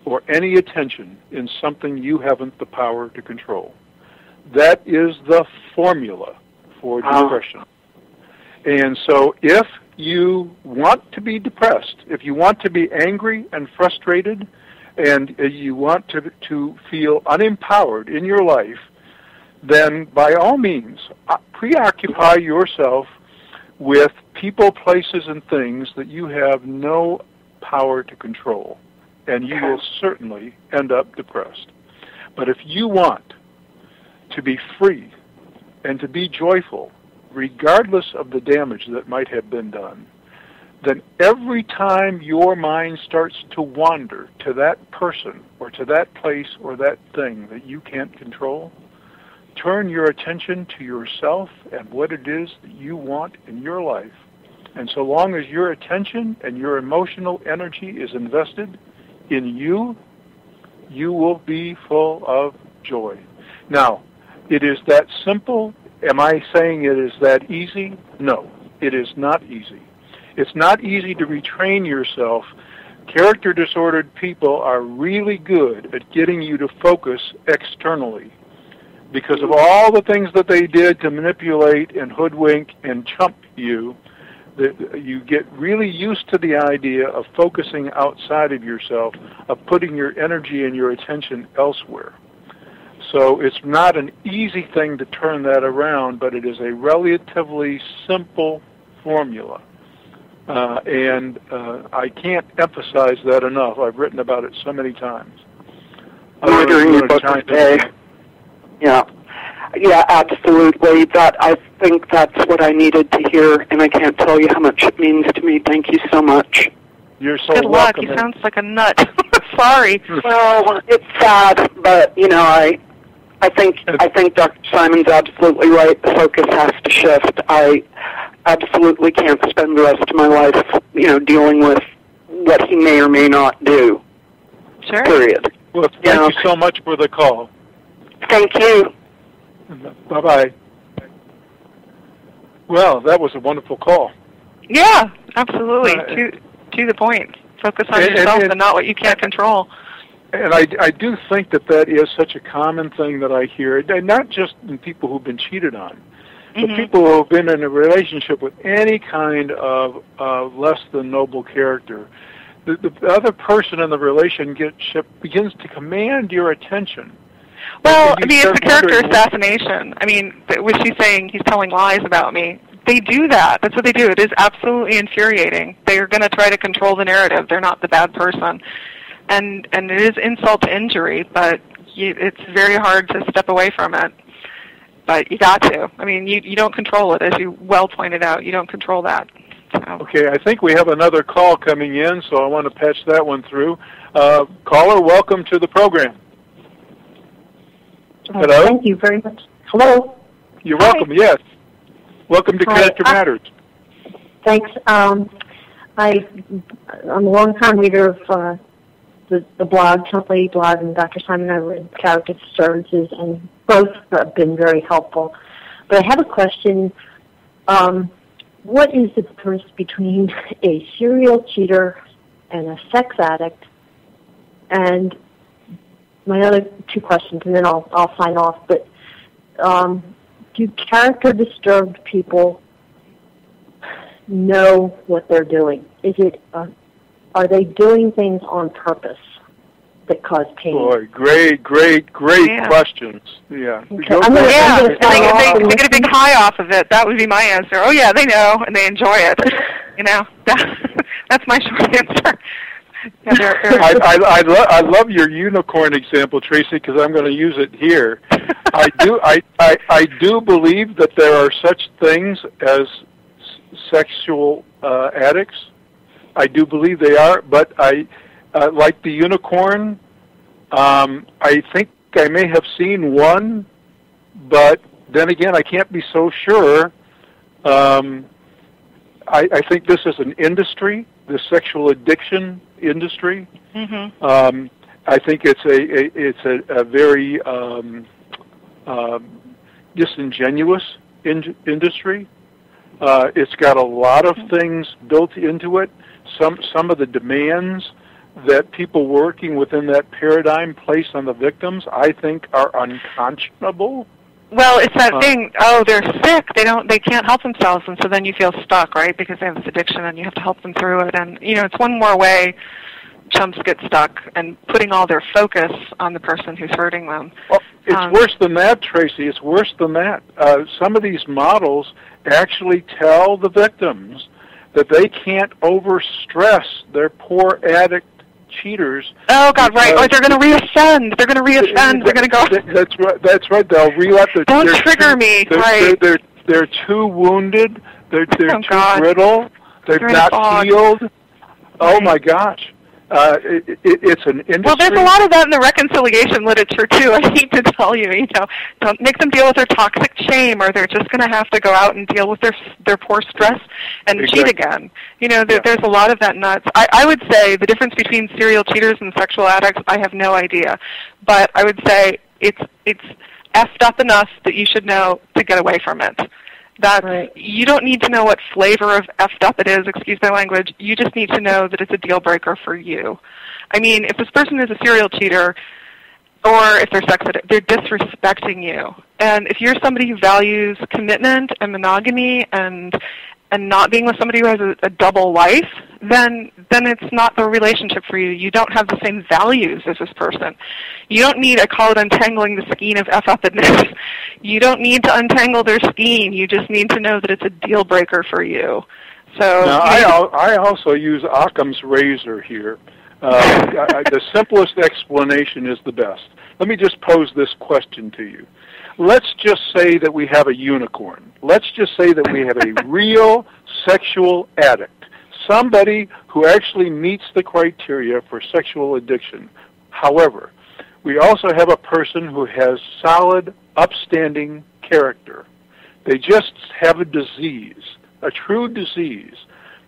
or any attention in something you haven't the power to control. That is the formula for depression. And so if you want to be depressed, if you want to be angry and frustrated, and you want to feel unempowered in your life, then by all means, preoccupy yourself with people, places, and things that you have no power to control, and you will certainly end up depressed. But if you want to be free and to be joyful, regardless of the damage that might have been done, then every time your mind starts to wander to that person or to that place or that thing that you can't control, turn your attention to yourself and what it is that you want in your life. And so long as your attention and your emotional energy is invested in you, you will be full of joy. Now, it is that simple. Am I saying it is that easy? No, it is not easy. It's not easy to retrain yourself. Character disordered people are really good at getting you to focus externally because of all the things that they did to manipulate and hoodwink and chump you. You get really used to the idea of focusing outside of yourself, of putting your energy and your attention elsewhere. So it's not an easy thing to turn that around, but it is a relatively simple formula. And I can't emphasize that enough. I've written about it so many times. During your book today. Yeah, absolutely. I think that's what I needed to hear, and I can't tell you how much it means to me. Thank you so much. You're so Good luck. He sounds like a nut. Sorry. Well, it's sad, but I think Dr. Simon's absolutely right. The focus has to shift. I absolutely can't spend the rest of my life, dealing with what he may or may not do. Sure. Period. Well, thank you so much for the call. Thank you. Bye-bye. Well, that was a wonderful call. Yeah, absolutely. To the point. Focus on yourself and not what you can't control. And I do think that is such a common thing that I hear, and not just in people who've been cheated on, but people who have been in a relationship with any kind of less than noble character. The other person in the relationship begins to command your attention. Well, it's a character assassination. Was she saying he's telling lies about me? They do that. That's what they do. It is absolutely infuriating. They are going to try to control the narrative. They're not the bad person. And it is insult to injury, but it's very hard to step away from it. But you got to. I mean, you don't control it, as you well pointed out. You don't control that. So. Okay, I think we have another call coming in, so I want to patch that one through. Caller, welcome to the program. Hello? Thank you very much. Hello? You're welcome, yes. Welcome to Connector Matters. Thanks. I'm a long-time reader of the blog, Trump Lady blog, and Dr. Simon and I read Character Disturbances, and both have been very helpful. But I have a question. What is the difference between a serial cheater and a sex addict? And my other two questions, and then I'll sign off. But do character disturbed people know what they're doing? Is it are they doing things on purpose that cause pain? Boy, great questions. Yeah. Okay. They get a big high off of it. That would be my answer. Oh yeah, they know and they enjoy it. You know, that's my short answer. Yeah, I love your unicorn example, Tracy, because I'm going to use it here. I do believe that there are such things as sexual addicts. I do believe they are, but I like the unicorn. I think I may have seen one, but then again, I can't be so sure. I think this is an industry, the sexual addiction industry. Mm-hmm. I think it's a very disingenuous industry. It's got a lot of things built into it. Some of the demands that people working within that paradigm place on the victims, I think, are unconscionable. Well, it's that thing. Oh, they're sick. They can't help themselves, and so then you feel stuck, right? Because they have this addiction, and you have to help them through it. And it's one more way chumps get stuck and putting all their focus on the person who's hurting them. Well, it's worse than that, Tracy. It's worse than that. Some of these models actually tell the victims that they can't overstress their poor addict cheaters. Oh God, right. Or they're going to reoffend. They're going to reoffend. They're going to go. That's right. They'll relapse. Don't trigger me. Right. They're too wounded. They're too God. brittle. They've not healed. Oh my gosh. It's an industry. Well, there's a lot of that in the reconciliation literature too. I hate to tell you, don't make them deal with their toxic shame, or they're just going to have to go out and deal with their poor stress and cheat again. There's a lot of that nuts. I would say the difference between serial cheaters and sexual addicts, I have no idea, but I would say it's effed up enough that you should know to get away from it. Right. You don't need to know what flavor of effed up it is, excuse my language. You just need to know that it's a deal breaker for you. I mean, if this person is a serial cheater or if they're sex addict, they're disrespecting you. And if you're somebody who values commitment and monogamy and not being with somebody who has a double life, then it's not the relationship for you. You don't have the same values as this person. You don't need, I call it untangling the skein of F-uppedness. You don't need to untangle their skein. You just need to know that it's a deal breaker for you. So now, I also use Occam's razor here. The simplest explanation is the best. Let me just pose this question to you. Let's just say that we have a unicorn. Let's just say that we have a real sexual addict, somebody who actually meets the criteria for sexual addiction. However, we also have a person who has solid, upstanding character. They just have a disease, a true disease,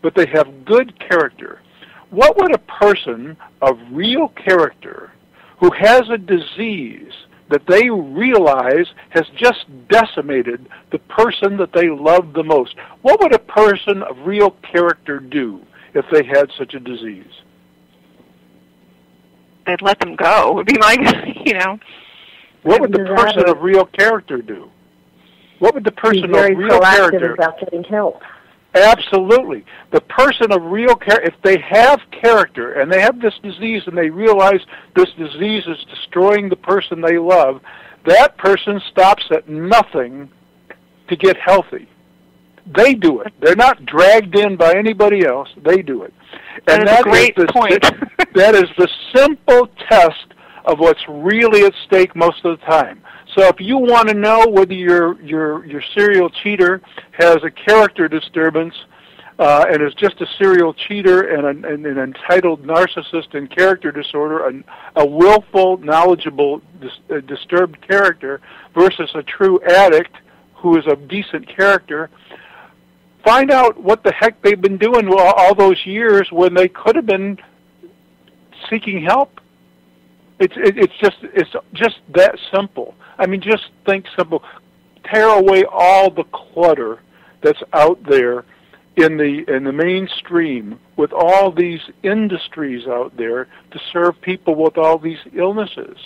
but they have good character. What would a person of real character who has a disease that they realize has just decimated the person that they love the most, what would a person of real character do if they had such a disease? They'd let them go, would be my, What would the person of real character do? What would the person of real character about getting help? Absolutely. The person of real character, if they have character and they have this disease and they realize this disease is destroying the person they love, that person stops at nothing to get healthy. They do it. They're not dragged in by anybody else. They do it. And that is a great point. That is the simple test of what's really at stake most of the time. So if you want to know whether your serial cheater has a character disturbance and is just a serial cheater and an entitled narcissist and character disorder, a willful, knowledgeable, disturbed character versus a true addict who is a decent character, find out what the heck they've been doing all those years when they could have been seeking help. It's just that simple. I mean, just think simple. Tear away all the clutter that's out there in the mainstream with all these industries out there to serve people with all these illnesses.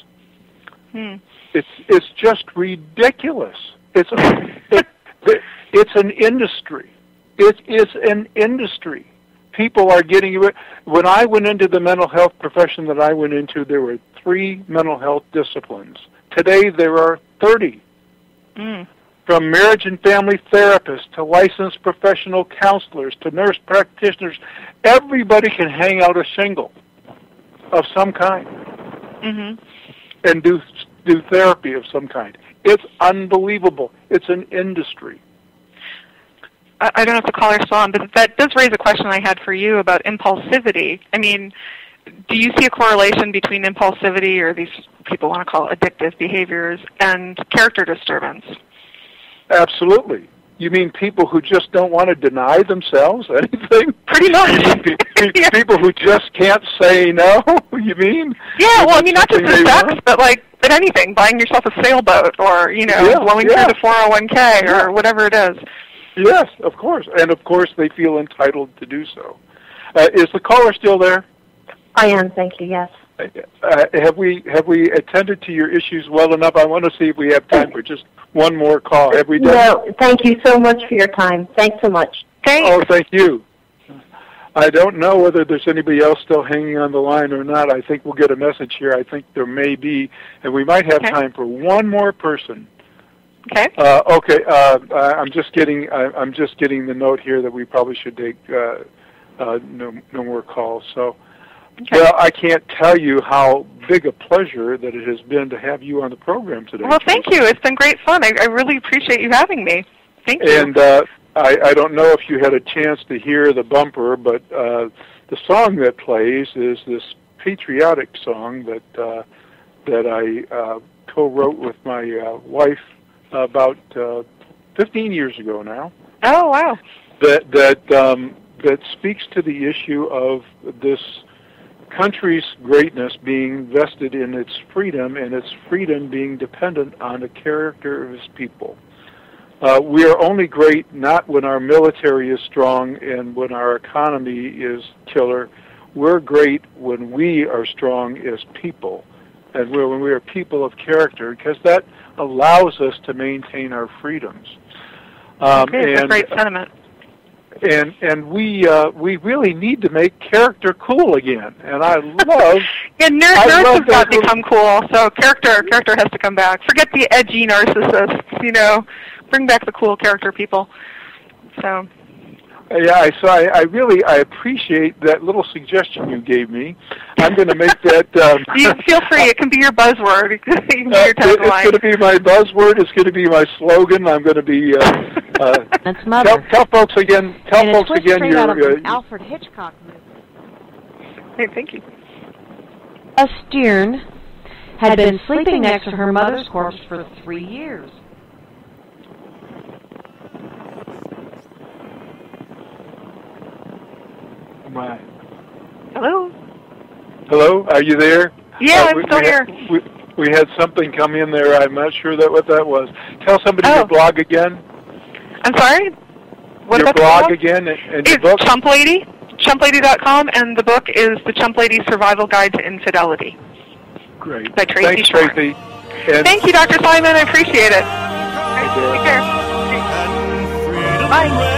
It's just ridiculous. It's an industry. It is an industry. People are getting it. When I went into the mental health profession that I went into, there were 3 mental health disciplines. Today there are 30. From marriage and family therapists to licensed professional counselors to nurse practitioners, everybody can hang out a shingle of some kind and do therapy of some kind. It's unbelievable. It's an industry. I don't know if the caller's still on, but that does raise a question I had for you about impulsivity. I mean, do you see a correlation between impulsivity, or these people want to call it addictive behaviors, and character disturbance? Absolutely. You mean people who just don't want to deny themselves anything? Pretty much. People who just can't say no, you mean? Yeah, well, I mean, not just in sex, but like at anything, buying yourself a sailboat or, blowing through the 401k or whatever it is. Yes, of course. And of course they feel entitled to do so. Is the caller still there? I am, thank you, yes. Have we attended to your issues well enough? I want to see if we have time for just one more call. Have we done? No, thank you so much for your time. Thanks so much. Thanks. Oh, thank you. I don't know whether there's anybody else still hanging on the line or not. I think we'll get a message here. I think there may be, and we might have time for one more person. Okay. I'm just getting the note here that we probably should take no more calls. So. Okay. Well, I can't tell you how big a pleasure that it has been to have you on the program today. Well, thank you. It's been great fun. I really appreciate you having me. Thank you. And I don't know if you had a chance to hear the bumper, but the song that plays is this patriotic song that I co-wrote with my wife about 15 years ago now. Oh, wow. That speaks to the issue of this country's greatness being vested in its freedom, and its freedom being dependent on the character of its people. We are only great not when our military is strong and when our economy is killer. We're great when we are strong as people, and when we are people of character, because that allows us to maintain our freedoms. That's a great sentiment. And we really need to make character cool again. And I love nerds have got to become cool. So character has to come back. Forget the edgy narcissists. Bring back the cool character people. So. Yeah, I appreciate that little suggestion you gave me. I'm going to make that. You feel free. It can be your buzzword. It can be your tagline. It's going to be my buzzword. It's going to be my slogan. I'm going to be. That's mother. Tell folks again. Tell folks again your Alfred Hitchcock movie. Hey, thank you. A Stearn had been sleeping next to her mother's corpse for 3 years. My. Hello? Hello? Are you there? Yeah, I'm still here. We had something come in there. I'm not sure what that was. Tell somebody your blog again. I'm sorry? What your about blog again and your book? It's Chump Lady, chumplady.com, and the book is The Chump Lady Survival Guide to Infidelity. Great. By Tracy Thanks, Shorn. Tracy. Thank you, Dr. Simon. I appreciate it. Right, take care. Bye.